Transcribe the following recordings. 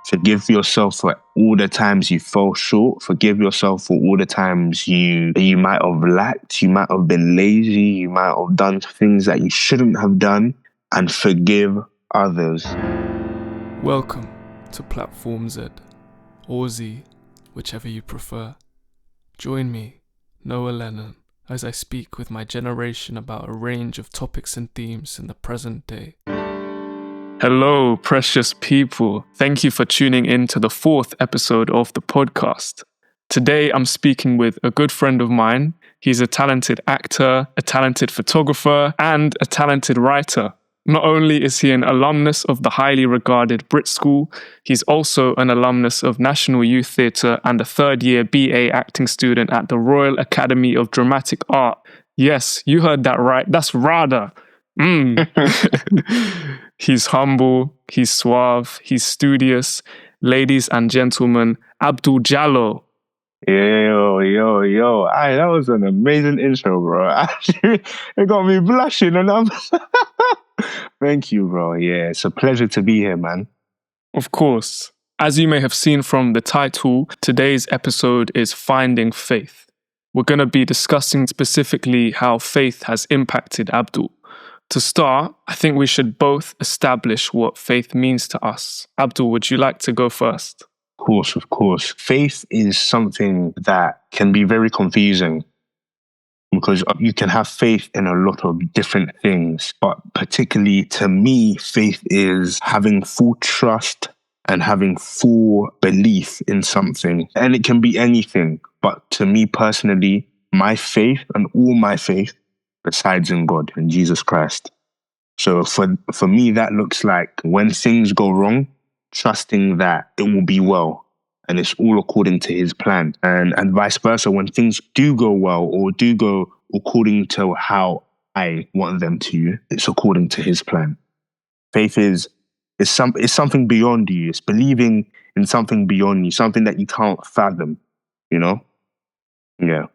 Forgive yourself for all the times you fell short. Forgive yourself for all the times you might have lacked. You might have been lazy. You might have done things that you shouldn't have done. And forgive others. Welcome to Platform Z, or Z, whichever you prefer. Join me, Noah Lennon, as I speak with my generation about a range of topics and themes in the present day. Hello, precious people. Thank you for tuning in to the 4th episode of the podcast. Today, I'm speaking with a good friend of mine. He's a talented actor, a talented photographer, and a talented writer. Not only is he an alumnus of the highly regarded Brit School, he's also an alumnus of National Youth Theatre and a third-year BA acting student at the Royal Academy of Dramatic Art. Yes, you heard that right. That's RADA. He's humble, he's suave, he's studious. Ladies and gentlemen, Abdul Jalloh. Yo. That was an amazing intro, bro. Actually, it got me blushing and I'm... Thank you, bro. Yeah, it's a pleasure to be here, man. Of course. As you may have seen from the title, today's episode is Finding Faith. We're going to be discussing specifically how faith has impacted Abdul. To start, I think we should both establish what faith means to us. Abdul, would you like to go first? Of course. Faith is something that can be very confusing because you can have faith in a lot of different things. But particularly to me, faith is having full trust and having full belief in something. And it can be anything. But to me personally, my faith and all my faith resides in God, in Jesus Christ. So for me, that looks like when things go wrong, trusting that it will be well and it's all according to his plan. And vice versa, when things do go well or do go according to how I want them to, it's according to his plan. Faith is something beyond you. It's believing in something beyond you, something that you can't fathom, you know? Yeah.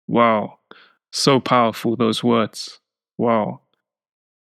Wow. So powerful, those words. Wow.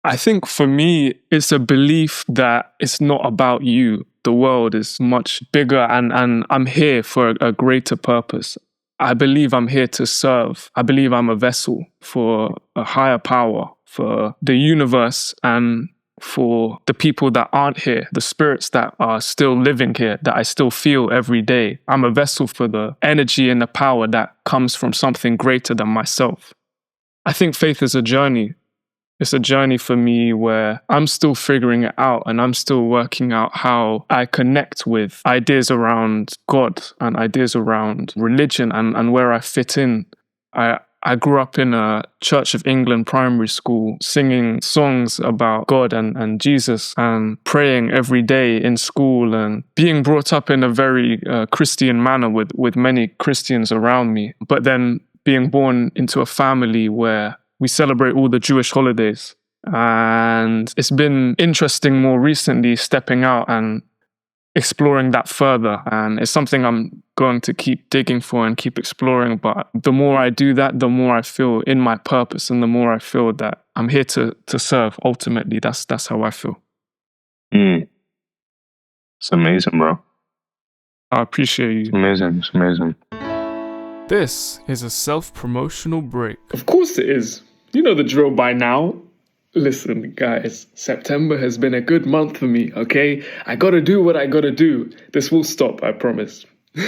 I think for me, it's a belief that it's not about you. The world is much bigger and I'm here for a greater purpose. I believe I'm here to serve. I believe I'm a vessel for a higher power, for the universe and for the people that aren't here, the spirits that are still living here, that I still feel every day. I'm a vessel for the energy and the power that comes from something greater than myself. I think faith is a journey. It's a journey for me where I'm still figuring it out and I'm still working out how I connect with ideas around God and ideas around religion and where I fit in. I grew up in a Church of England primary school singing songs about God and Jesus and praying every day in school and being brought up in a very Christian manner with many Christians around me. But then being born into a family where we celebrate all the Jewish holidays. And it's been interesting more recently stepping out and exploring that further. And it's something I'm going to keep digging for and keep exploring. But the more I do that, the more I feel in my purpose and the more I feel that I'm here to serve. Ultimately, that's how I feel. It's amazing, bro. I appreciate you. It's amazing. This is a self-promotional break. Of course it is. You know the drill by now. Listen, guys, September has been a good month for me, okay? I gotta do what I gotta do. This will stop, I promise.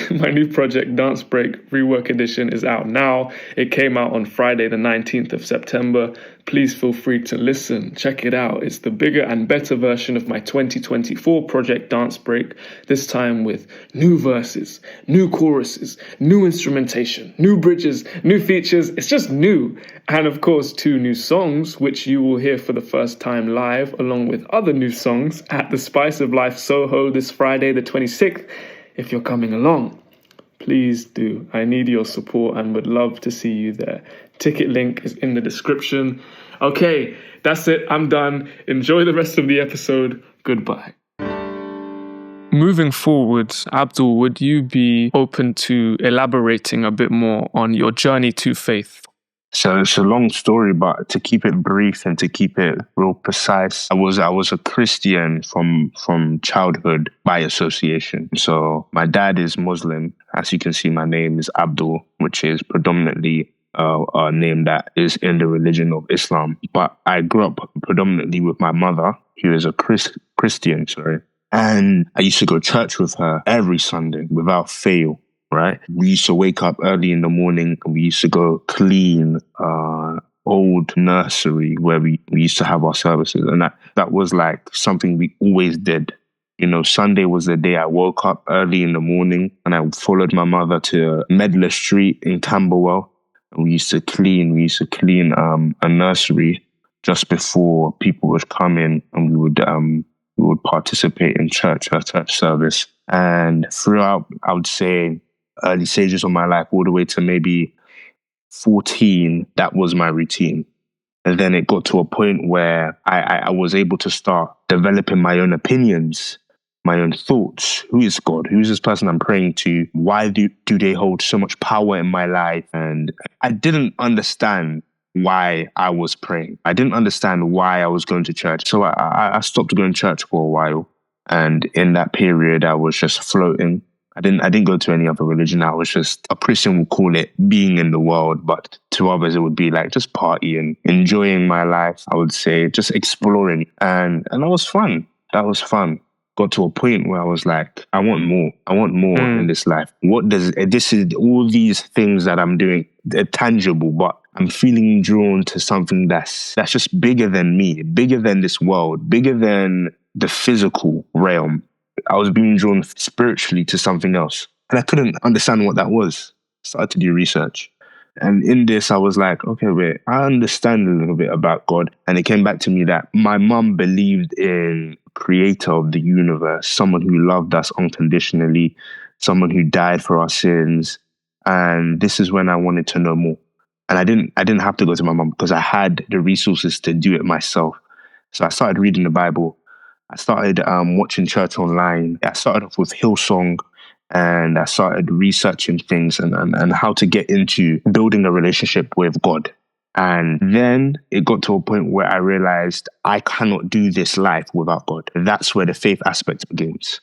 My new project, Dance Break, Rework Edition, is out now. It came out on Friday, the 19th of September. Please feel free to listen. Check it out. It's the bigger and better version of my 2024 project, Dance Break, this time with new verses, new choruses, new instrumentation, new bridges, new features. It's just new. And of course, 2 new songs, which you will hear for the first time live, along with other new songs at the Spice of Life Soho this Friday, the 26th. If you're coming along, please do. I need your support and would love to see you there. Ticket link is in the description. Okay, that's it. I'm done. Enjoy the rest of the episode. Goodbye. Moving forward, Abdul, would you be open to elaborating a bit more on your journey to faith? So it's a long story, but to keep it brief and to keep it real precise, I was a Christian from childhood by association. So my dad is Muslim. As you can see, my name is Abdul, which is predominantly a name that is in the religion of Islam. But I grew up predominantly with my mother, who is a Christian, sorry. And I used to go to church with her every Sunday without fail, right? We used to wake up early in the morning and we used to go clean old nursery where we used to have our services. And that was like something we always did. You know, Sunday was the day I woke up early in the morning and I followed my mother to Medlar Street in Camberwell. And we used to clean a nursery just before people would come in, and we would participate in church service. And throughout, I would say, early stages of my life, all the way to maybe 14, that was my routine. And then it got to a point where I was able to start developing my own opinions, my own thoughts. Who is God? Who is this person I'm praying to? Why do they hold so much power in my life? And I didn't understand why I was praying. I didn't understand why I was going to church. So I stopped going to church for a while. And in that period, I was just floating. I didn't go to any other religion. I was just, a Christian would call it being in the world, but to others it would be like just partying, enjoying my life. I would say just exploring, and that was fun. That was fun. Got to a point where I was like, I want more. I want more in this life. This is all these things that I'm doing, they're tangible, but I'm feeling drawn to something that's just bigger than me, bigger than this world, bigger than the physical realm. I was being drawn spiritually to something else. And I couldn't understand what that was. Started to do research. And in this, I was like, okay, wait, I understand a little bit about God. And it came back to me that my mum believed in creator of the universe, someone who loved us unconditionally, someone who died for our sins. And this is when I wanted to know more. And I didn't have to go to my mum because I had the resources to do it myself. So I started reading the Bible. I started watching church online. I started off with Hillsong, and I started researching things and how to get into building a relationship with God. And then it got to a point where I realized I cannot do this life without God. That's where the faith aspect begins.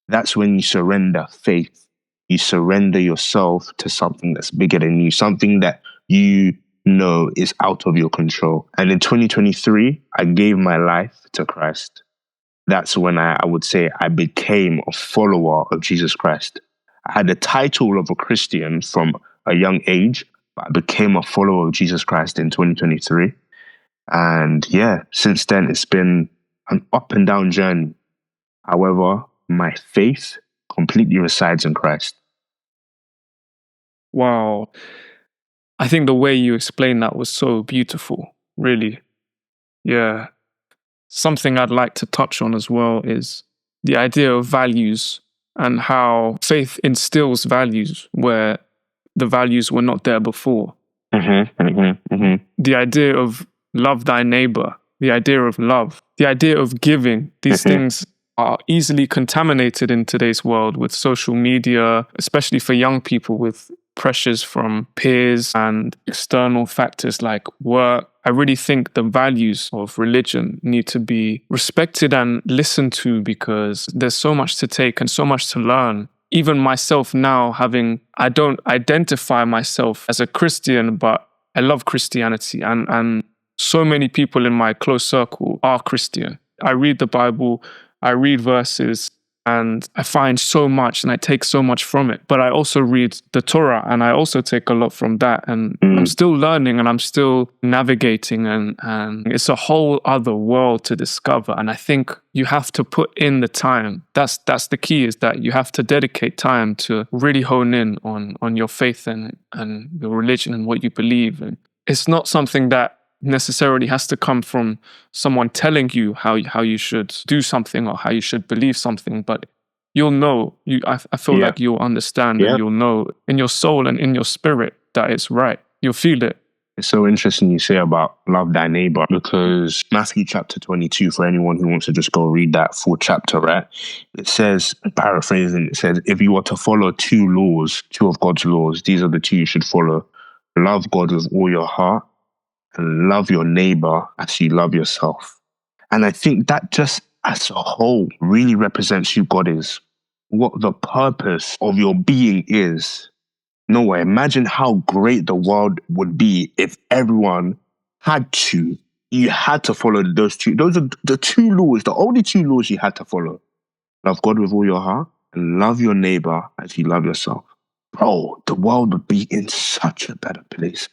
That's when you surrender faith. You surrender yourself to something that's bigger than you, something that you know is out of your control. And in 2023, I gave my life to Christ. That's when I would say I became a follower of Jesus Christ. I had the title of a Christian from a young age, but I became a follower of Jesus Christ in 2023. And yeah, since then, it's been an up and down journey. However, my faith completely resides in Christ. Wow. I think the way you explained that was so beautiful, really. Yeah. Something I'd like to touch on as well is the idea of values and how faith instills values where the values were not there before. The idea of love thy neighbor, the idea of love, the idea of giving, these things are easily contaminated in today's world with social media, especially for young people, with pressures from peers and external factors like work. I really think the values of religion need to be respected and listened to because there's so much to take and so much to learn. Even myself now, I don't identify myself as a Christian, but I love Christianity, and so many people in my close circle are Christian. I read the Bible, I read verses, and I find so much and I take so much from it. But I also read the Torah and I also take a lot from that. And I'm still learning and I'm still navigating, and it's a whole other world to discover. And I think you have to put in the time. That's the key, is that you have to dedicate time to really hone in on your faith and your religion and what you believe. And it's not something that necessarily has to come from someone telling you how you should do something or how you should believe something, but you'll know. I feel like you'll understand and you'll know in your soul and in your spirit that it's right. You'll feel it. It's so interesting you say about love thy neighbor, because Matthew chapter 22, for anyone who wants to just go read that full chapter, right? It says, paraphrasing, it says, if you were to follow two of God's laws, these are the two you should follow. love God with all your heart, and love your neighbor as you love yourself. And I think that just as a whole really represents who God is, what the purpose of your being is. Noah, imagine how great the world would be if everyone you had to follow those two. Those are the two laws, the only two laws you had to follow. Love God with all your heart and love your neighbor as you love yourself. Bro, the world would be in such a better place.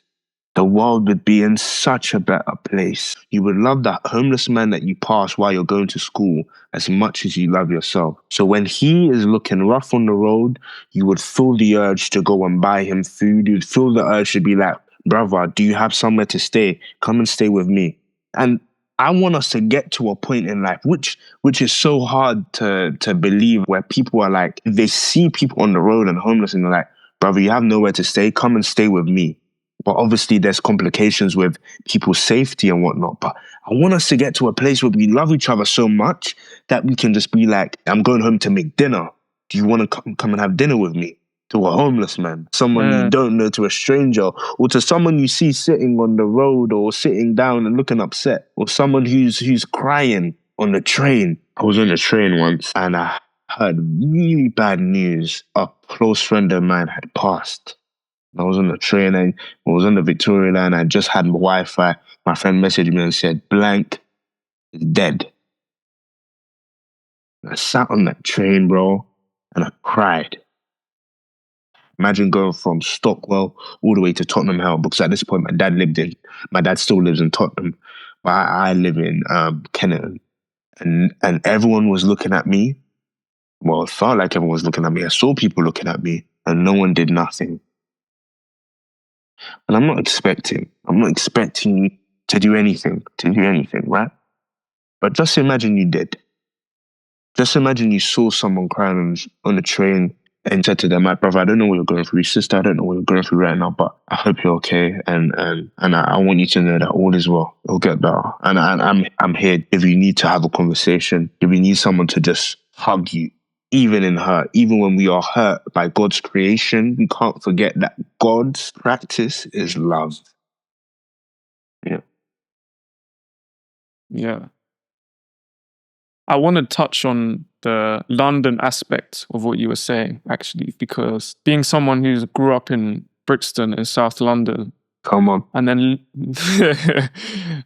The world would be in such a better place. You would love that homeless man that you pass while you're going to school as much as you love yourself. So when he is looking rough on the road, you would feel the urge to go and buy him food. You'd feel the urge to be like, brother, do you have somewhere to stay? Come and stay with me. And I want us to get to a point in life, which is so hard to believe, where people are like, they see people on the road and homeless and they're like, brother, you have nowhere to stay. Come and stay with me. But obviously there's complications with people's safety and whatnot. But I want us to get to a place where we love each other so much that we can just be like, I'm going home to make dinner. Do you want to come and have dinner with me? To a homeless man, someone you don't know, to a stranger, or to someone you see sitting on the road or sitting down and looking upset, or someone who's crying on the train. I was on the train once and I heard really bad news. A close friend of mine had passed. I was on the train and I was on the Victoria line. I just had Wi-Fi. My friend messaged me and said, blank is dead. I sat on that train, bro, and I cried. Imagine going from Stockwell all the way to Tottenham Hale, because at this point my dad still lives in Tottenham, but I live in Kennington. And everyone was looking at me. Well, it felt like everyone was looking at me. I saw people looking at me and no one did nothing. And I'm not expecting you to do anything, right? But just imagine you did. Just imagine you saw someone crying on the train and said to them, my brother, I don't know what you're going through. Sister, I don't know what you're going through right now, but I hope you're okay. And I want you to know that all is well. It'll get better. And I'm here if you need to have a conversation, if you need someone to just hug you, even in hurt, even when we are hurt by God's creation, we can't forget that God's practice is love. Yeah. Yeah. I want to touch on the London aspect of what you were saying, actually, because being someone who grew up in Brixton in South London, Come on. and then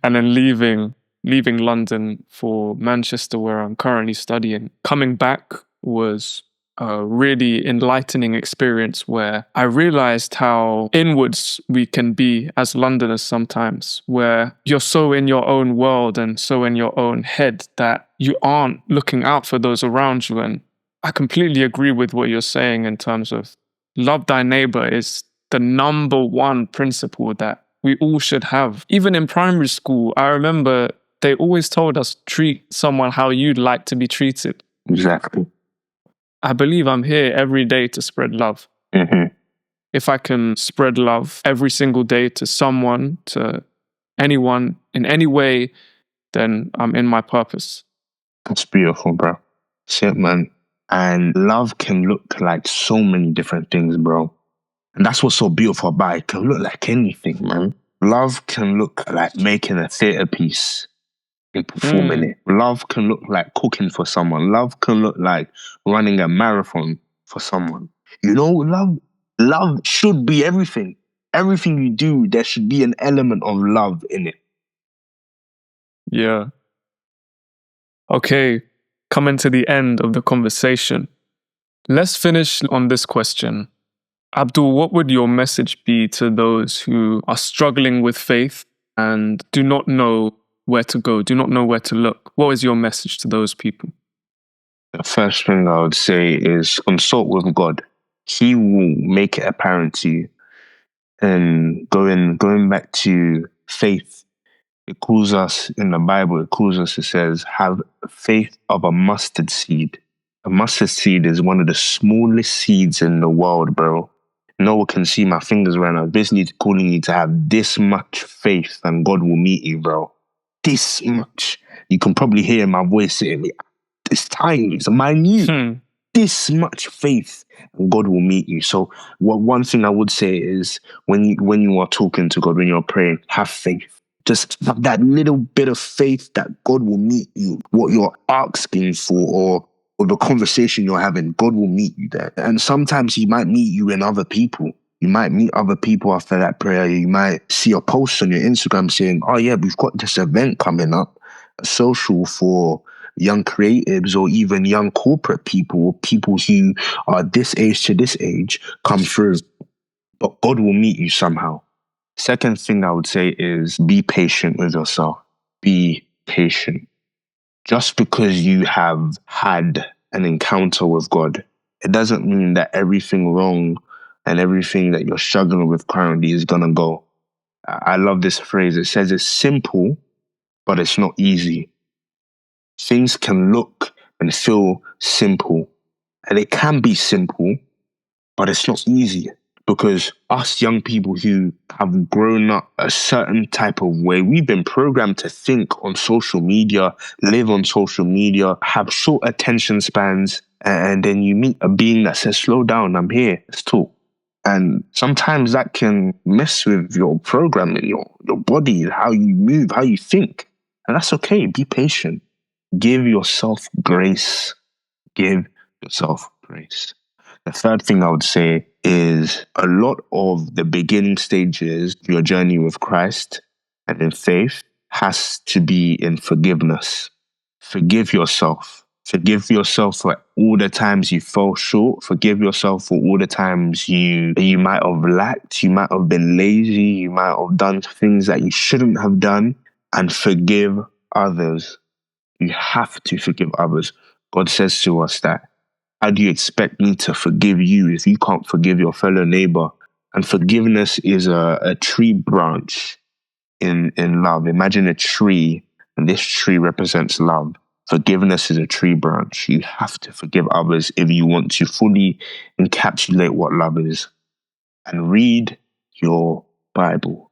and then leaving London for Manchester, where I'm currently studying, coming back was a really enlightening experience where I realized how inwards we can be as Londoners sometimes, where you're so in your own world and so in your own head that you aren't looking out for those around you. And I completely agree with what you're saying in terms of love thy neighbor is the number one principle that we all should have. Even in primary school, I remember they always told us, treat someone how you'd like to be treated. Exactly. I believe I'm here every day to spread love. Mm-hmm. If I can spread love every single day to someone, to anyone, in any way, then I'm in my purpose. That's beautiful, bro. Shit, man. And love can look like so many different things, bro. And that's what's so beautiful about it. It can look like anything, man. Love can look like making a theatre piece and performing it. Love can look like cooking for someone. Love can look like running a marathon for someone. You know, love should be everything. Everything you do, there should be an element of love in it. Yeah. Okay, coming to the end of the conversation. Let's finish on this question. Abdul, what would your message be to those who are struggling with faith and do not know where to go, do not know where to look? What is your message to those people? The first thing I would say is consult with God. He will make it apparent to you. And going back to faith, it calls us in the Bible, it says, have faith of a mustard seed. A mustard seed is one of the smallest seeds in the world, bro. No one can see my fingers right now. Basically calling you to have this much faith and God will meet you, bro. This much. You can probably hear my voice saying, it's tiny, it's minute. this much faith, and God will meet you. So one thing I would say is when you are talking to God, when you're praying, have faith. Just have that little bit of faith that God will meet you. What you're asking for or the conversation you're having, God will meet you there. And sometimes He might meet you in other people. You might meet other people after that prayer. You might see a post on your Instagram saying, oh yeah, we've got this event coming up, a social for young creatives or even young corporate people, or people who are this age to this age, come through. But God will meet you somehow. Second thing I would say is be patient with yourself. Be patient. Just because you have had an encounter with God, it doesn't mean that everything wrong and everything that you're struggling with currently is going to go. I love this phrase. It says it's simple, but it's not easy. Things can look and feel simple, and it can be simple, but it's not easy. Because us young people who have grown up a certain type of way, we've been programmed to think on social media, live on social media, have short attention spans, and then you meet a being that says, slow down, I'm here, let's talk. And sometimes that can mess with your programming, your body, how you move, how you think. And that's okay, be patient. Give yourself grace. Give yourself grace. The third thing I would say is a lot of the beginning stages of your journey with Christ and in faith has to be in forgiveness. Forgive yourself. Forgive yourself for all the times you fell short. Forgive yourself for all the times you might have lacked. You might have been lazy. You might have done things that you shouldn't have done. And forgive others. You have to forgive others. God says to us that, how do you expect me to forgive you if you can't forgive your fellow neighbor? And forgiveness is a tree branch in love. Imagine a tree, and this tree represents love. Forgiveness is a tree branch. You have to forgive others if you want to fully encapsulate what love is. And read your Bible.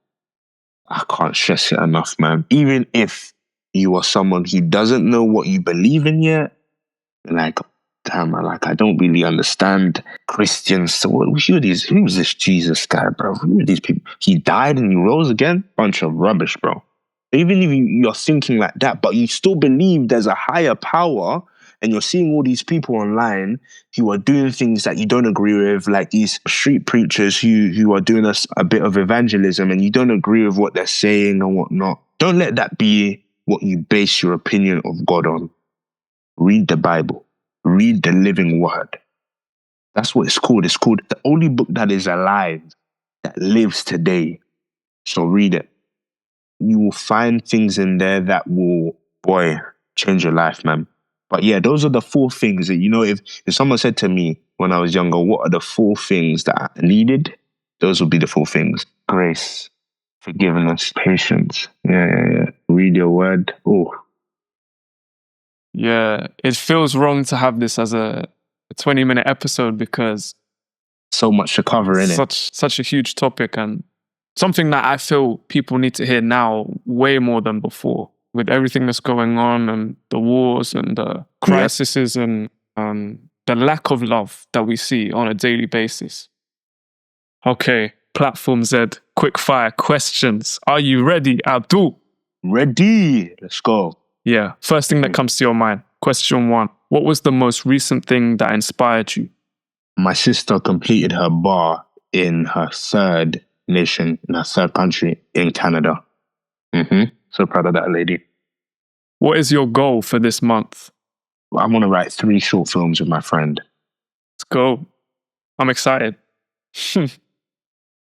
I can't stress it enough, man. Even if you are someone who doesn't know what you believe in yet, like, damn, I don't really understand Christians. So who's this Jesus guy, bro? Who are these people? He died and he rose again? Bunch of rubbish, bro. Even if you're thinking like that, but you still believe there's a higher power, and you're seeing all these people online who are doing things that you don't agree with, like these street preachers who are doing a bit of evangelism, and you don't agree with what they're saying and whatnot. Don't let that be what you base your opinion of God on. Read the Bible. Read the living word. That's what it's called. It's called the only book that is alive, that lives today. So read it. You will find things in there that will, change your life, man. But yeah, those are the 4 things that, if someone said to me when I was younger, what are the 4 things that I needed? Those would be the 4 things. Grace, forgiveness, patience. Yeah. Read your word. Oh. Yeah, it feels wrong to have this as a 20-minute episode because so much to cover in it. Such a huge topic, and something that I feel people need to hear now way more than before, with everything that's going on and the wars and the crises and the lack of love that we see on a daily basis. Okay, Platform Z, quickfire questions. Are you ready, Abdul? Ready. Let's go. Yeah, first thing that comes to your mind. Question 1. What was the most recent thing that inspired you? My sister completed her bar in her third nation, in her third country, in Canada. So proud of that lady. What is your goal for this month? I want to write 3 short films with my friend. Let's go. I'm excited.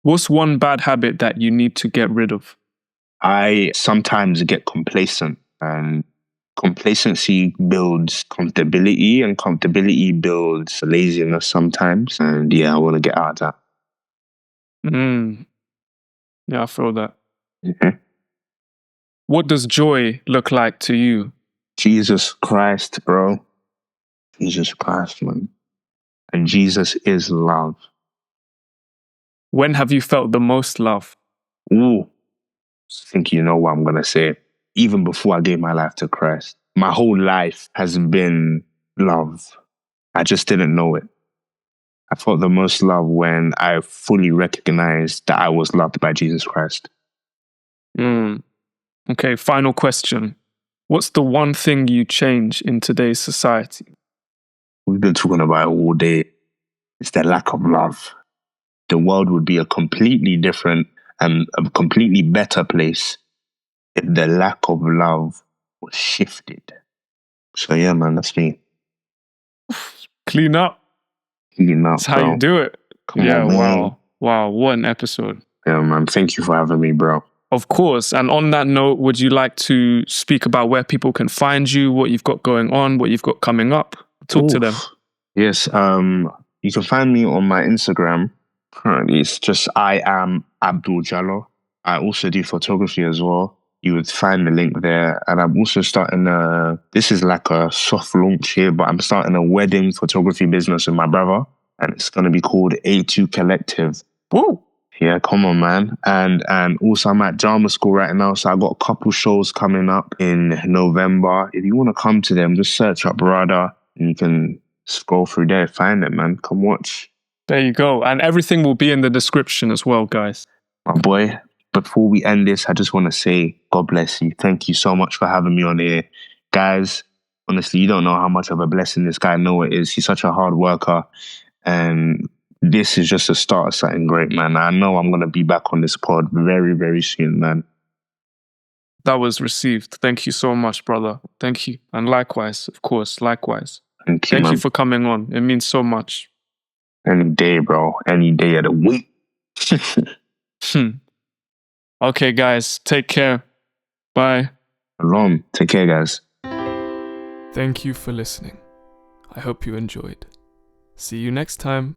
What's one bad habit that you need to get rid of? I sometimes get complacent, and complacency builds comfortability, and comfortability builds laziness sometimes. And yeah, I want to get out of that. Yeah, I feel that. What does joy look like to you? Jesus Christ, bro. Jesus Christ, man. And Jesus is love. When have you felt the most love? Ooh. I think you know what I'm going to say. Even before I gave my life to Christ, my whole life has been love. I just didn't know it. I felt the most love when I fully recognized that I was loved by Jesus Christ. Okay, final question. What's the one thing you change in today's society? We've been talking about it all day. It's the lack of love. The world would be a completely different and a completely better place if the lack of love was shifted. So yeah, man, that's me. Clean up. Clean up, That's how bro. you do it. Come on, man. Wow, what an episode. Yeah, man. Thank you for having me, bro. Of course. And on that note, would you like to speak about where people can find you, what you've got going on, what you've got coming up? Talk to them. Yes, you can find me on my Instagram. Currently, it's just I am Abdul Jalloh. I also do photography as well. You would find the link there. And I'm also starting this is like a soft launch here, but I'm starting a wedding photography business with my brother. And it's going to be called A2 Collective. Woo! Yeah, come on, man. And also I'm at drama school right now, so I got a couple shows coming up in November. If you want to come to them, just search up Rada and you can scroll through there, find it, man. Come watch. There you go. And everything will be in the description as well, guys. My boy, before we end this, I just want to say, God bless you. Thank you so much for having me on here. Guys, honestly, you don't know how much of a blessing this guy Noah is. He's such a hard worker. And this is just a start of something great, man. I know I'm going to be back on this pod very, very soon, man. That was received. Thank you so much, brother. Thank you. And likewise, of course, likewise. Thank you, Thank man. you for coming on. It means so much. Any day, bro. Any day of the week. Okay, guys. Take care. Bye. Shalom. Take care, guys. Thank you for listening. I hope you enjoyed. See you next time.